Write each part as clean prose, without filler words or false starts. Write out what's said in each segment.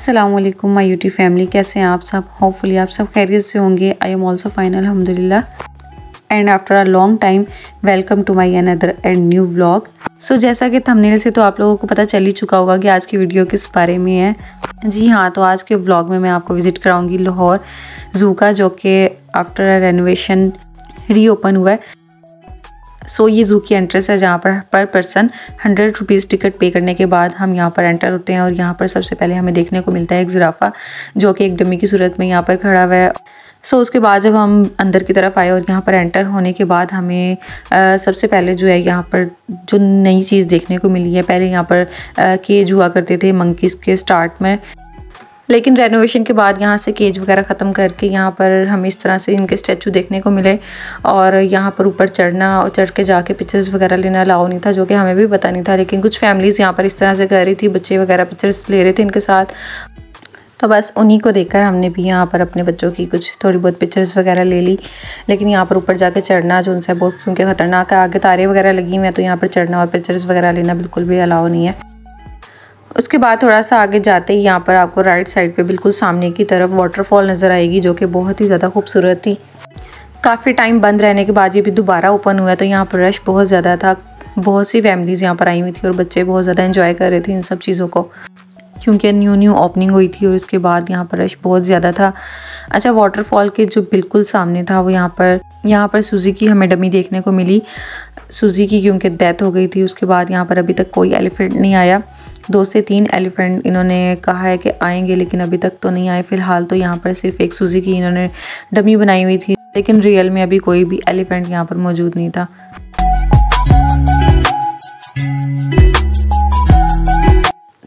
अस्सलामुअलैकुम my YouTube family, कैसे हैं आप सब। होपफुली आप सब खैरियत से होंगे। आई एम ऑल्सो फाइन अल्हम्दुलिल्लाह। And after a long time welcome to my another and new vlog. So जैसा कि थंबनेल से तो आप लोगों को पता चल ही चुका होगा कि आज की वीडियो किस बारे में है। जी हाँ, तो आज के व्लॉग में मैं आपको विज़िट कराऊंगी लाहौर ज़ू का, जो कि आफ्टर अ रेनोवेशन रीओपन हुआ है। सो ये ज़ू की एंट्रेंस है, जहाँ पर पर्सन 100 रुपीज़ टिकट पे करने के बाद हम यहाँ पर एंटर होते हैं। और यहाँ पर सबसे पहले हमें देखने को मिलता है एक ज़िराफ़ा, जो कि एक डमी की सूरत में यहाँ पर खड़ा हुआ है। सो उसके बाद जब हम अंदर की तरफ आए और यहाँ पर एंटर होने के बाद हमें सबसे पहले जो है यहाँ पर जो नई चीज़ देखने को मिली है। पहले यहाँ पर केज हुआ करते थे मंकीज़ के स्टार्ट में, लेकिन रेनोवेशन के बाद यहाँ से केज वगैरह ख़त्म करके यहाँ पर हमें इस तरह से इनके स्टैचू देखने को मिले। और यहाँ पर ऊपर चढ़ना और चढ़ के जाके पिक्चर्स वगैरह लेना अलाउ नहीं था, जो कि हमें भी पता नहीं था। लेकिन कुछ फैमिलीज़ यहाँ पर इस तरह से कर रही थी, बच्चे वगैरह पिक्चर्स ले रहे थे इनके साथ। तो बस उन्हीं को देखकर हमने भी यहाँ पर अपने बच्चों की कुछ थोड़ी बहुत पिक्चर्स वगैरह ले ली। लेकिन यहाँ पर ऊपर जाके चढ़ना जो उनसे बहुत क्योंकि ख़तरनाक है, आगे तारे वगैरह लगी हुई हैं, तो यहाँ पर चढ़ना और पिक्चर्स वगैरह लेना बिल्कुल भी अलाउ नहीं है। उसके बाद थोड़ा सा आगे जाते ही यहाँ पर आपको राइट साइड पे बिल्कुल सामने की तरफ वाटरफॉल नज़र आएगी, जो कि बहुत ही ज़्यादा खूबसूरत थी। काफ़ी टाइम बंद रहने के बाद ये भी दोबारा ओपन हुआ है, तो यहाँ पर रश बहुत ज़्यादा था। बहुत सी फैमिलीज़ यहाँ पर आई हुई थी और बच्चे बहुत ज़्यादा एंजॉय कर रहे थे इन सब चीज़ों को, क्योंकि न्यू ओपनिंग हुई थी और उसके बाद यहाँ पर रश बहुत ज़्यादा था। अच्छा, वाटरफॉल के जो बिल्कुल सामने था वो यहाँ पर सूजी की हमें डमी देखने को मिली। सूजी की क्योंकि डेथ हो गई थी। उसके बाद यहाँ पर अभी तक कोई एलिफेंट नहीं आया। 2 से 3 एलिफेंट इन्होंने कहा है कि आएंगे, लेकिन अभी तक तो नहीं आए फ़िलहाल। तो यहाँ पर सिर्फ एक सूजी की इन्होंने डमी बनाई हुई थी, लेकिन रियल में अभी कोई भी एलिफेंट यहाँ पर मौजूद नहीं था।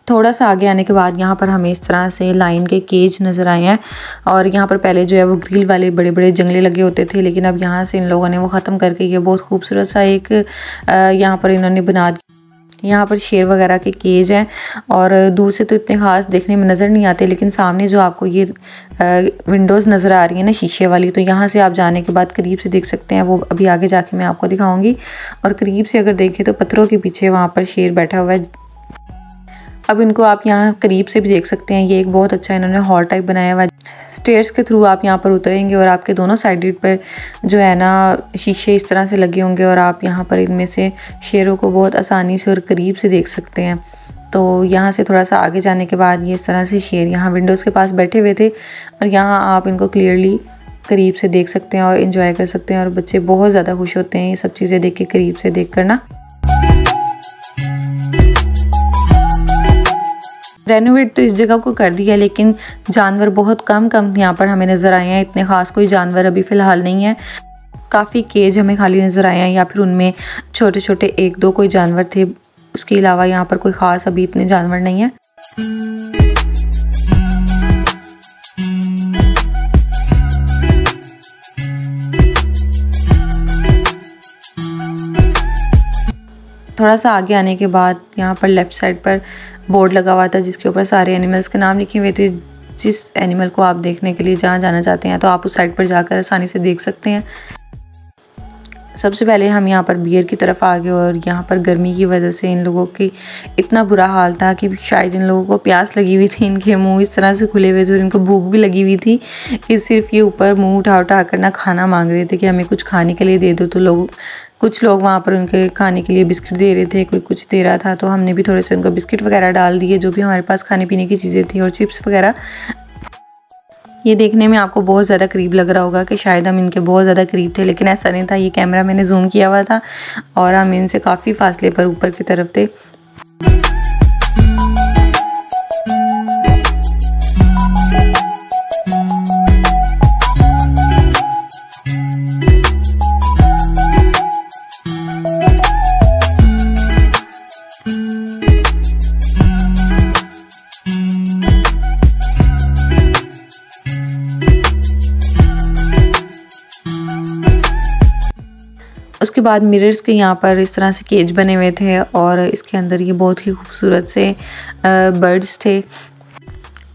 थोड़ा सा आगे आने के बाद यहाँ पर हमें इस तरह से लाइन के केज नज़र आए हैं। और यहाँ पर पहले जो है वो ग्रिल वाले बड़े बड़े जंगले लगे होते थे, लेकिन अब यहाँ से इन लोगों ने वो ख़त्म करके ये बहुत खूबसूरत सा एक यहाँ पर इन्होंने बना दिया। यहाँ पर शेर वगैरह के केज हैं और दूर से तो इतने ख़ास देखने में नज़र नहीं आते, लेकिन सामने जो आपको ये विंडोज़ नज़र आ रही है ना शीशे वाली, तो यहाँ से आप जाने के बाद करीब से देख सकते हैं। वो अभी आगे जाके मैं आपको दिखाऊंगी। और करीब से अगर देखें तो पत्थरों के पीछे वहाँ पर शेर बैठा हुआ है। अब इनको आप यहाँ करीब से भी देख सकते हैं। ये एक बहुत अच्छा इन्होंने हॉल टाइप बनाया हुआ है। स्टेयर्स के थ्रू आप यहाँ पर उतरेंगे और आपके दोनों साइड पर जो है ना शीशे इस तरह से लगे होंगे, और आप यहाँ पर इनमें से शेरों को बहुत आसानी से और करीब से देख सकते हैं। तो यहाँ से थोड़ा सा आगे जाने के बाद ये इस तरह से शेर यहाँ विंडोज़ के पास बैठे हुए थे, और यहाँ आप इनको क्लियरली करीब से देख सकते हैं और इन्जॉय कर सकते हैं। और बच्चे बहुत ज़्यादा खुश होते हैं ये सब चीज़ें देख के, करीब से देख कर ना। रेनोवेट तो इस जगह को कर दिया, लेकिन जानवर बहुत कम यहाँ पर हमें नज़र आए हैं। इतने ख़ास कोई जानवर अभी फ़िलहाल नहीं है। काफ़ी केज हमें खाली नज़र आए हैं, या फिर उनमें छोटे छोटे 1-2 कोई जानवर थे। उसके अलावा यहाँ पर कोई ख़ास अभी इतने जानवर नहीं है। थोड़ा सा आगे आने के बाद यहाँ पर लेफ़्ट साइड पर बोर्ड लगा हुआ था, जिसके ऊपर सारे एनिमल्स के नाम लिखे हुए थे। जिस एनिमल को आप देखने के लिए जहाँ जाना चाहते हैं, तो आप उस साइड पर जाकर आसानी से देख सकते हैं। सबसे पहले हम यहाँ पर बियर की तरफ आ गए, और यहाँ पर गर्मी की वजह से इन लोगों की इतना बुरा हाल था कि शायद इन लोगों को प्यास लगी हुई थी। इनके मुंह इस तरह से खुले हुए थे और इनको भूख भी लगी हुई थी कि सिर्फ ये ऊपर मुंह उठा कर ना खाना मांग रहे थे कि हमें कुछ खाने के लिए दे दो। तो लोग कुछ लोग वहाँ पर उनके खाने के लिए बिस्किट दे रहे थे, कोई कुछ दे रहा था, तो हमने भी थोड़े से उनको बिस्किट वगैरह डाल दिए, जो भी हमारे पास खाने पीने की चीज़ें थी, और चिप्स वगैरह। ये देखने में आपको बहुत ज़्यादा करीब लग रहा होगा कि शायद हम इनके बहुत ज़्यादा करीब थे, लेकिन ऐसा नहीं था। ये कैमरा मैंने जूम किया हुआ था और हम इनसे काफ़ी फासले पर ऊपर की तरफ थे। उसके बाद मिरर्स के यहाँ पर इस तरह से केज बने हुए थे और इसके अंदर ये बहुत ही खूबसूरत से बर्ड्स थे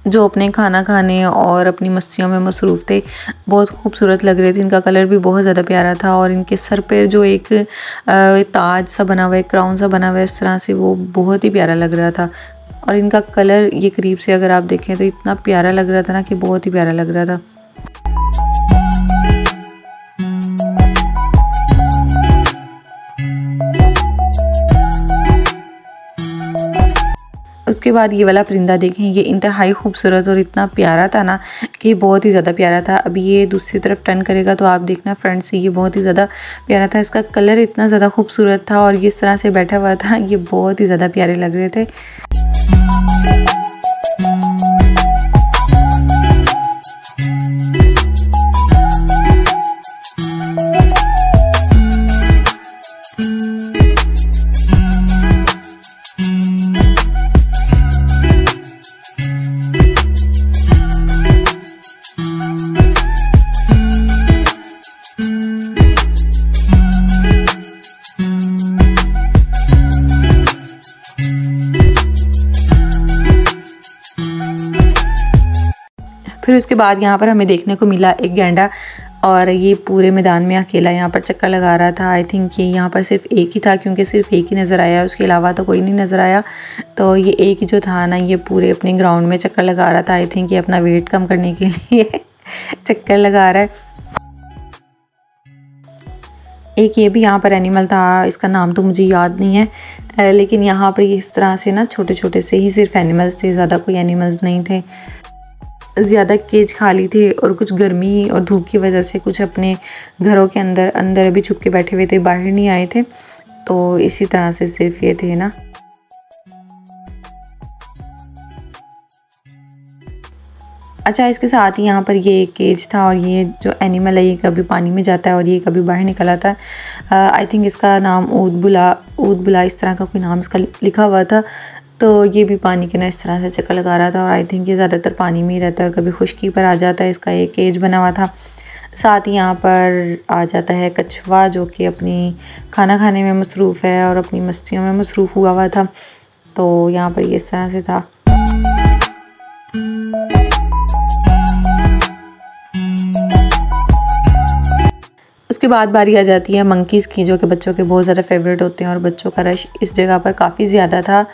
जो अपने खाना खाने और अपनी मस्तियों में मसरूफ़ थे। बहुत खूबसूरत लग रहे थे, इनका कलर भी बहुत ज़्यादा प्यारा था और इनके सर पे जो एक ताज सा बना हुआ है, क्राउन सा बना हुआ है इस तरह से, वो बहुत ही प्यारा लग रहा था। और इनका कलर ये करीब से अगर आप देखें तो इतना प्यारा लग रहा था ना कि बहुत ही प्यारा लग रहा था। उसके बाद ये वाला परिंदा देखें, ये इंतहाई खूबसूरत और इतना प्यारा था ना कि बहुत ही ज़्यादा प्यारा था। अभी ये दूसरी तरफ टर्न करेगा तो आप देखना फ्रंट से, ये बहुत ही ज़्यादा प्यारा था। इसका कलर इतना ज़्यादा खूबसूरत था और ये इस तरह से बैठा हुआ था, ये बहुत ही ज़्यादा प्यारे लग रहे थे। फिर उसके बाद यहाँ पर हमें देखने को मिला एक गैंडा और ये पूरे मैदान में अकेला यहाँ पर चक्कर लगा रहा था। आई थिंक ये यहाँ पर सिर्फ एक ही था, क्योंकि सिर्फ एक ही नज़र आया, उसके अलावा तो कोई नहीं नज़र आया। तो ये एक ही जो था ना, ये पूरे अपने ग्राउंड में चक्कर लगा रहा था। आई थिंक ये अपना वेट कम करने के लिए चक्कर लगा रहा है। एक ये भी यहाँ पर एनिमल था, इसका नाम तो मुझे याद नहीं है, लेकिन यहाँ पर इस तरह से ना छोटे छोटे से ही सिर्फ एनिमल्स थे, ज़्यादा कोई एनिमल्स नहीं थे। ज़्यादा केज खाली थे और कुछ गर्मी और धूप की वजह से कुछ अपने घरों के अंदर अभी छुप के बैठे हुए थे, बाहर नहीं आए थे। तो इसी तरह से सिर्फ ये थे ना। अच्छा, इसके साथ ही यहाँ पर ये एक केज था और ये जो एनिमल है ये कभी पानी में जाता है और ये कभी बाहर निकल आता है। आई थिंक इसका नाम ऊद बुला इस तरह का कोई नाम इसका लिखा हुआ था। तो ये भी पानी के ना इस तरह से चक्कर लगा रहा था और आई थिंक ये ज़्यादातर पानी में ही रहता है और कभी खुश्की पर आ जाता है। इसका एक केज बना हुआ था। साथ ही यहाँ पर आ जाता है कछुआ, जो कि अपनी खाना खाने में मसरूफ़ है और अपनी मस्तियों में मसरूफ़ हुआ था। तो यहाँ पर ये इस तरह से था। उसके बाद बारी आ जाती है मंकीज़ की, जो कि बच्चों के बहुत ज़्यादा फेवरेट होते हैं और बच्चों का रश इस जगह पर काफ़ी ज़्यादा था।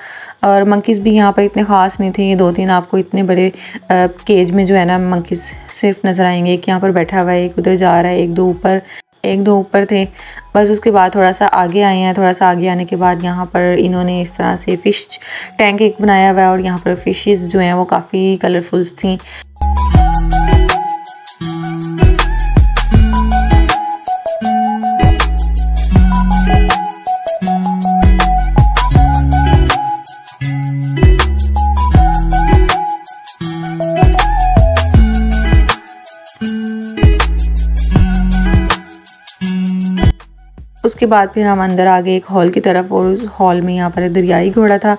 और मंकीज़ भी यहाँ पर इतने ख़ास नहीं थे, ये 2-3 आपको इतने बड़े केज में जो है ना मंकीज़ सिर्फ नज़र आएंगे। एक यहाँ पर बैठा हुआ है, एक उधर जा रहा है, एक दो ऊपर थे बस। उसके बाद थोड़ा सा आगे आए हैं। थोड़ा सा आगे आने के बाद यहाँ पर इन्होंने इस तरह से फ़िश टैंक एक बनाया हुआ है और यहाँ पर फ़िशेस जो हैं वो काफ़ी कलरफुल्स थी। उसके बाद फिर हम अंदर आ गए एक हॉल की तरफ और उस हॉल में यहाँ पर एक दरियाई घोड़ा था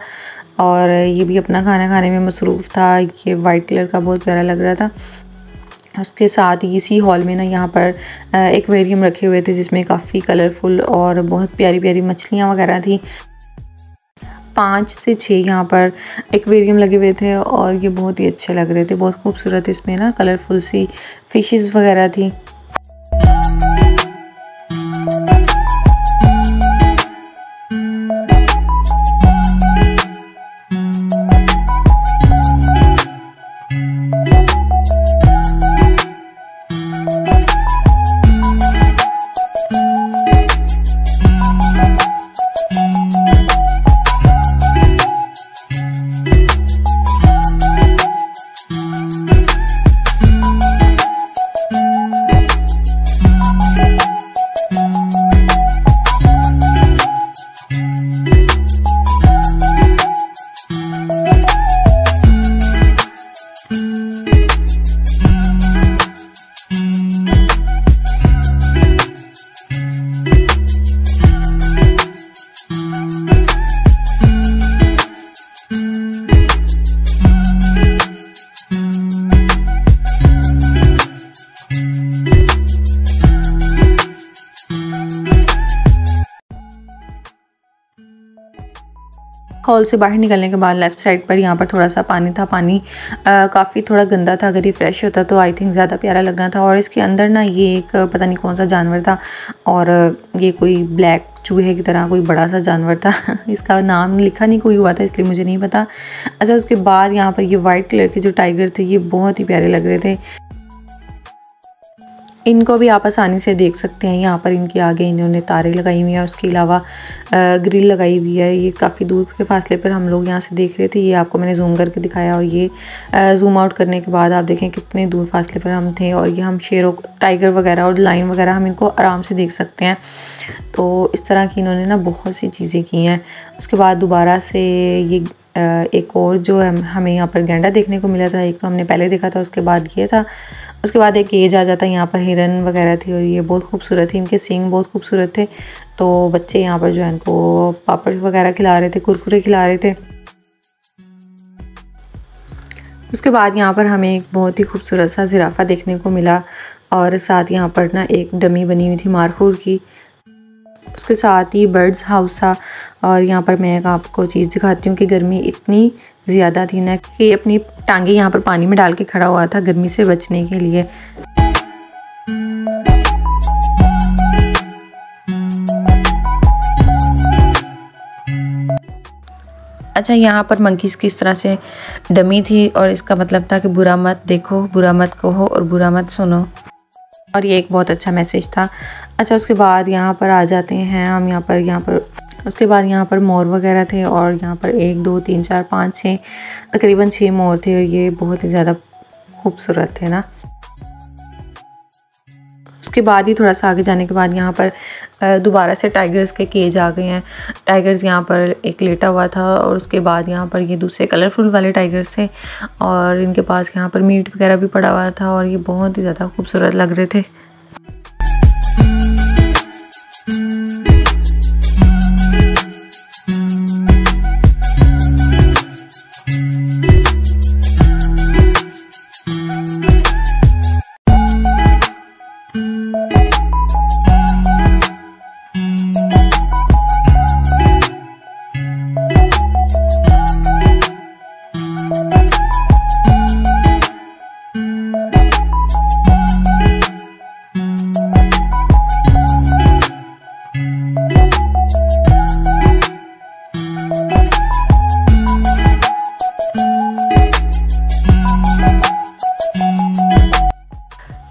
और ये भी अपना खाना खाने में मसरूफ़ था। ये वाइट कलर का बहुत प्यारा लग रहा था। उसके साथ ही इसी हॉल में ना यहाँ पर एक्वेरियम रखे हुए थे जिसमें काफ़ी कलरफुल और बहुत प्यारी प्यारी मछलियाँ वगैरह थी। 5 से 6 यहाँ पर एक्वेरियम लगे हुए थे और ये बहुत ही अच्छे लग रहे थे, बहुत खूबसूरत। इसमें ना कलरफुल सी फिशेस वगैरह थी। हॉल से बाहर निकलने के बाद लेफ़्ट साइड पर यहाँ पर थोड़ा सा पानी था। पानी काफ़ी थोड़ा गंदा था, अगर ये फ्रेश होता तो आई थिंक ज़्यादा प्यारा लगना था। और इसके अंदर ना ये एक पता नहीं कौन सा जानवर था, और ये कोई ब्लैक चूहे की तरह कोई बड़ा सा जानवर था। इसका नाम लिखा नहीं कोई हुआ था, इसलिए मुझे नहीं पता। अच्छा, उसके बाद यहाँ पर ये वाइट कलर के जो टाइगर थे ये बहुत ही प्यारे लग रहे थे। इनको भी आप आसानी से देख सकते हैं। यहाँ पर इनके आगे इन्होंने तारे लगाई हुई है, उसके अलावा ग्रिल लगाई हुई है। ये काफ़ी दूर के फासले पर हम लोग यहाँ से देख रहे थे। ये आपको मैंने जूम करके दिखाया, और ये जूम आउट करने के बाद आप देखें कितने दूर फासले पर हम थे। और ये हम शेरों, टाइगर वगैरह और लाइन वगैरह हम इनको आराम से देख सकते हैं। तो इस तरह की इन्होंने ना बहुत सी चीज़ें की हैं। उसके बाद दोबारा से ये एक और जो है हमें यहाँ पर गैंडा देखने को मिला था। एक तो हमने पहले देखा था, उसके बाद ये था। उसके बाद एक केज आ जाता, यहाँ पर हिरन वगैरह थी, और ये बहुत खूबसूरत थी। इनके सींग बहुत खूबसूरत थे। तो बच्चे यहाँ पर जो है इनको पापड़ वगैरह खिला रहे थे, कुरकुरे खिला रहे थे। उसके बाद यहाँ पर हमें एक बहुत ही खूबसूरत सा जिराफा देखने को मिला, और साथ यहाँ पर ना एक डमी बनी हुई थी मारखूर की। उसके साथ ही बर्ड्स हाउस था। और यहाँ पर मैं आपको चीज़ दिखाती हूँ कि गर्मी इतनी ज़्यादा थी ना कि अपनी टांगे यहाँ पर पानी में डाल के खड़ा हुआ था गर्मी से बचने के लिए। अच्छा, यहाँ पर मंकीज़ की इस तरह से डमी थी, और इसका मतलब था कि बुरा मत देखो, बुरा मत कहो और बुरा मत सुनो। और ये एक बहुत अच्छा मैसेज था। अच्छा, उसके बाद यहाँ पर आ जाते हैं हम यहाँ पर उसके बाद यहाँ पर मोर वगैरह थे, और यहाँ पर 1 2 3 4 5 6 तकरीबन 6 मोर थे, और ये बहुत ही ज़्यादा खूबसूरत थे ना। उसके बाद ही थोड़ा सा आगे जाने के बाद यहाँ पर दोबारा से टाइगर्स के केज आ गए हैं। टाइगर्स यहाँ पर एक लेटा हुआ था, और उसके बाद यहाँ पर ये दूसरे कलरफुल वाले टाइगर्स थे, और इनके पास यहाँ पर मीट वगैरह भी पड़ा हुआ था, और ये बहुत ही ज़्यादा खूबसूरत लग रहे थे।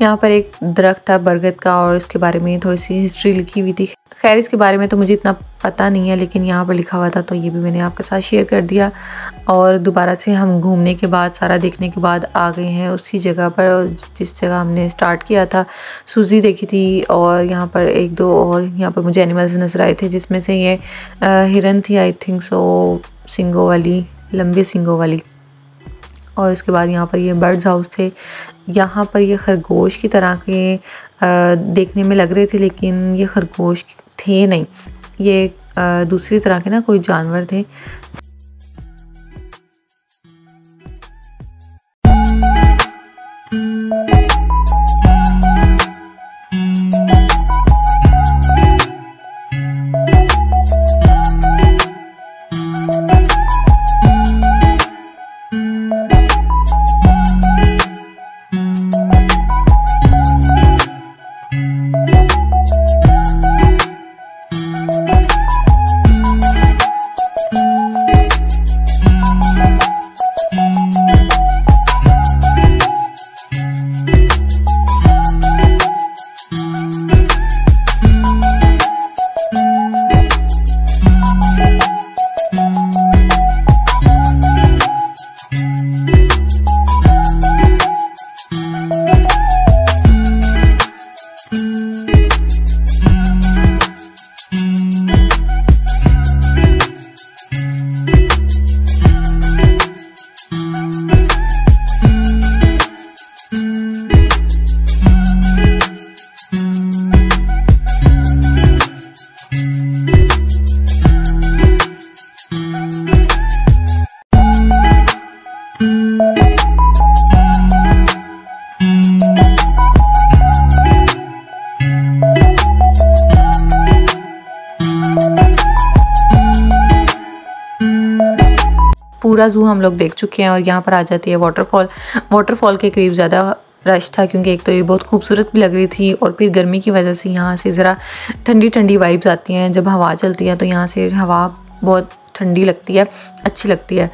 यहाँ पर एक दरख्त था बरगद का, और इसके बारे में थोड़ी सी हिस्ट्री लिखी हुई थी। खैर, इसके बारे में तो मुझे इतना पता नहीं है, लेकिन यहाँ पर लिखा हुआ था, तो ये भी मैंने आपके साथ शेयर कर दिया। और दोबारा से हम घूमने के बाद, सारा देखने के बाद आ गए हैं उसी जगह पर जिस जगह हमने स्टार्ट किया था। सूजी देखी थी, और यहाँ पर 1 2 और यहाँ पर मुझे एनिमल्स नज़र आए थे, जिसमें से ये हिरन थी आई थिंक सो, सींगों वाली, लंबे सींगों वाली। और इसके बाद यहाँ पर ये बर्ड्स हाउस थे। यहाँ पर ये खरगोश की तरह के देखने में लग रहे थे, लेकिन ये खरगोश थे नहीं, ये दूसरी तरह के ना कोई जानवर थे। पूरा ज़ू हम लोग देख चुके हैं और यहाँ पर आ जाती है वाटरफॉल के करीब ज़्यादा रश था, क्योंकि एक तो ये बहुत खूबसूरत भी लग रही थी और फिर गर्मी की वजह से यहाँ से ज़रा ठंडी ठंडी वाइब्स आती हैं। जब हवा चलती है तो यहाँ से हवा बहुत ठंडी लगती है, अच्छी लगती है।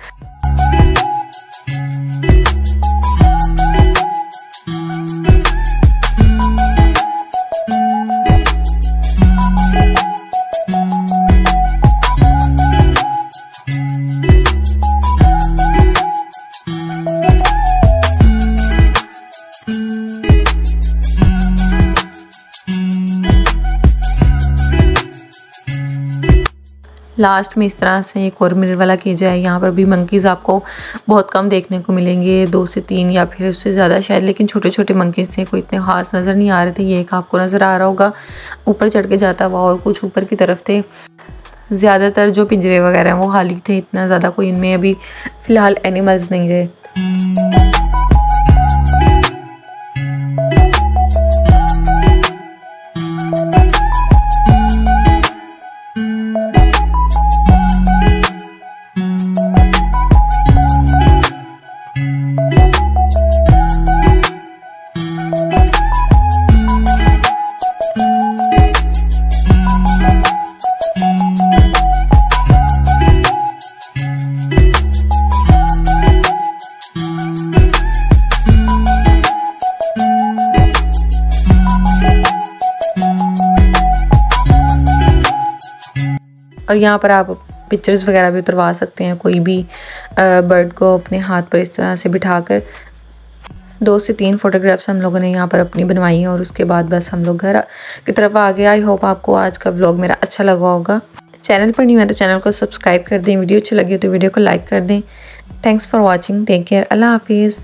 लास्ट में इस तरह से एक और मिरर वाला केज है। यहाँ पर भी मंकीज़ आपको बहुत कम देखने को मिलेंगे, 2 से 3 या फिर उससे ज़्यादा शायद, लेकिन छोटे छोटे मंकीज़ थे, कोई इतने ख़ास नज़र नहीं आ रहे थे। ये एक आपको नज़र आ रहा होगा ऊपर चढ़ के जाता हुआ, और कुछ ऊपर की तरफ थे। ज़्यादातर जो पिंजरे वगैरह हैं वो खाली थे, इतना ज़्यादा कोई इनमें अभी फ़िलहाल एनिमल्स नहीं थे। और यहाँ पर आप पिक्चर्स वगैरह भी उतरवा सकते हैं, कोई भी बर्ड को अपने हाथ पर इस तरह से बिठाकर। 2 से 3 फोटोग्राफ्स हम लोगों ने यहाँ पर अपनी बनवाई हैं और उसके बाद बस हम लोग घर की तरफ आ गए। आई होप आपको आज का व्लॉग मेरा अच्छा लगा होगा। चैनल पर नहीं है तो चैनल को सब्सक्राइब कर दें, वीडियो अच्छी लगी तो वीडियो को लाइक कर दें। Thanks for watching, take care, अल्लाह हाफिज़।